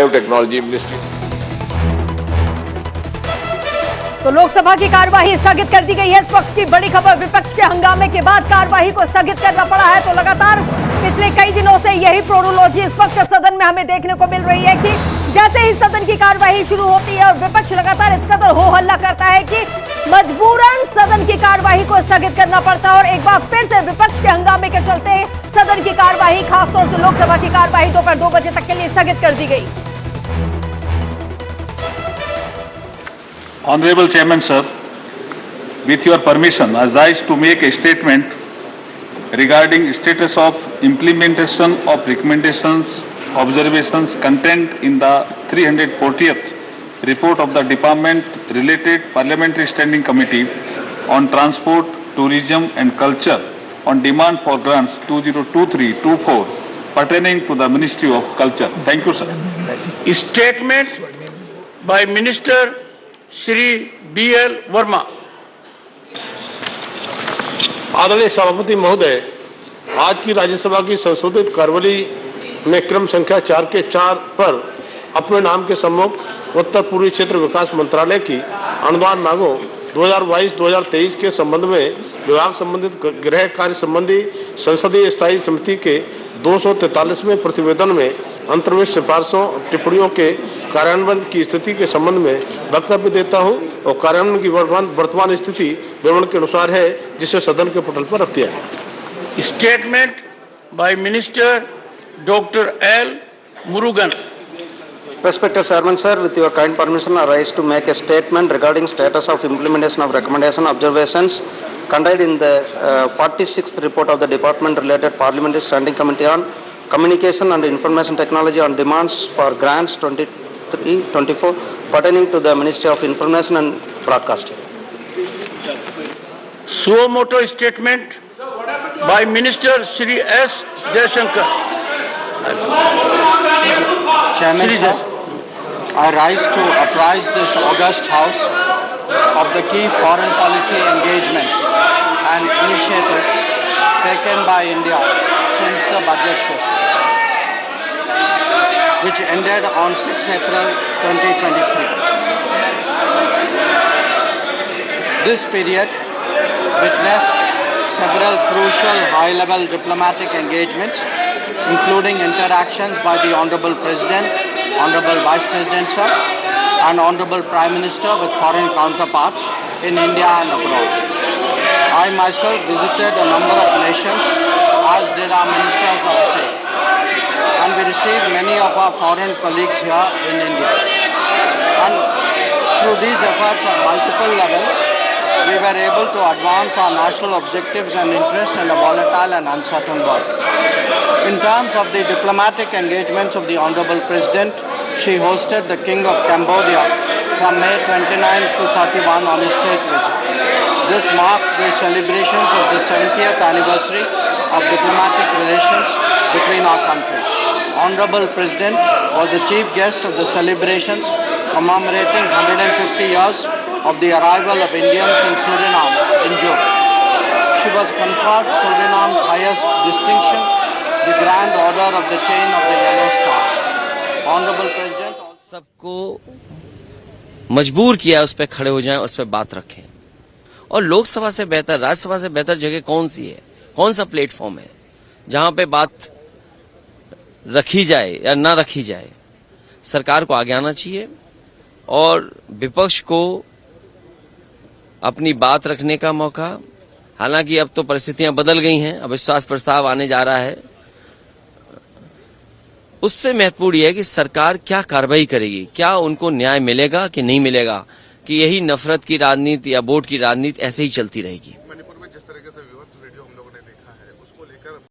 Biotechnology ministry. तो लोकसभा की कार्यवाही स्थगित कर दी गई है। इस वक्त की बड़ी खबर, विपक्ष के हंगामे के बाद कार्यवाही को स्थगित करना पड़ा है। तो लगातार पिछले कई दिनों से यही प्रोनोलॉजी इस वक्त सदन में हमें देखने को मिल रही है कि जैसे ही सदन की कार्यवाही शुरू होती है और विपक्ष लगातार इस कदर हो हल्ला करता है कि मजबूरन सदन की कार्यवाही को स्थगित करना पड़ता है। और एक बार फिर से विपक्ष के हंगामे के चलते सदन की कार्यवाही, खासतौर से लोकसभा की कार्यवाही दोपहर 2 बजे तक के लिए स्थगित कर दी गई। Honorable Chairman, sir, with your permission, I rise to make a statement regarding status of implementation of recommendations, observations contained in the 340th report of the Department related Parliamentary Standing Committee on Transport, Tourism and Culture on demand for grants 2023-24 pertaining to the Ministry of Culture. Thank you, sir. Statement by Minister Shri BL Verma. आदरणीय सभापति महोदय, आज की राज्यसभा की संशोधित कार्यवली में क्रम संख्या 4 के 4 पर अपने नाम के सम्मुख उत्तर पूर्वी क्षेत्र विकास मंत्रालय की अनुदान मांगों 2022-2023 के संबंध में विभाग संबंधित गृह कार्य संबंधी संसदीय स्थायी समिति के 243वें प्रतिवेदन में अंतर्वेश सिफारिशों टिप्पणियों के कार्यान्वयन की स्थिति के संबंध में वक्तव्य देता हूं और कार्यान्वयन की वर्तमान स्थिति विवरण के अनुसार है, जिसे सदन के पटल पर रख दिया है। Statement by minister doctor L Murugan. Respected Chairman, sir, with your kind permission, I rise to make a statement regarding status of implementation of recommendation observations contained in the 46th report of the Department related Parliamentary Standing Committee on Communication and Information Technology on demands for grants 23-24 pertaining to the Ministry of Information and Broadcasting. Suo moto statement by Minister Shri S. Jaishankar. Chairman, sir, I rise to apprise this august House of the key foreign policy engagements and initiatives taken by India since the budget session, which ended on 6 April 2023. This period witnessed several crucial high-level diplomatic engagements, including interactions by the Honorable President, Honorable Vice President, sir, and Honorable Prime Minister with foreign counterparts in India and abroad. I myself visited a number of nations, as did our Ministers of State, and we received many of our foreign colleagues here in India. And through these efforts at multiple levels, we were able to advance our national objectives and interests in a volatile and uncertain world. In terms of the diplomatic engagements of the Honorable President, she hosted the King of Cambodia from May 29 to 31 on his state visit. This marked the celebrations of the 70th anniversary of diplomatic relations between our countries. Honorable President was the chief guest of the celebrations commemorating 150 years of the arrival of Indians in Suriname in June. She was conferred Suriname's highest distinction, the Grand Order of the Chain of the Yellow Star. Honorable President सबको मजबूर किया उस पर खड़े हो जाएं, उस पर बात रखें। और लोकसभा से बेहतर, राज्यसभा से बेहतर जगह कौन सी है, कौन सा प्लेटफॉर्म है जहां पे बात रखी जाए या ना रखी जाए। सरकार को आगे आना चाहिए और विपक्ष को अपनी बात रखने का मौका। हालांकि अब तो परिस्थितियां बदल गई हैं, अविश्वास प्रस्ताव आने जा रहा है। उससे महत्वपूर्ण यह है कि सरकार क्या कार्रवाई करेगी, क्या उनको न्याय मिलेगा कि नहीं मिलेगा, कि यही नफरत की राजनीति या वोट की राजनीति ऐसे ही चलती रहेगी।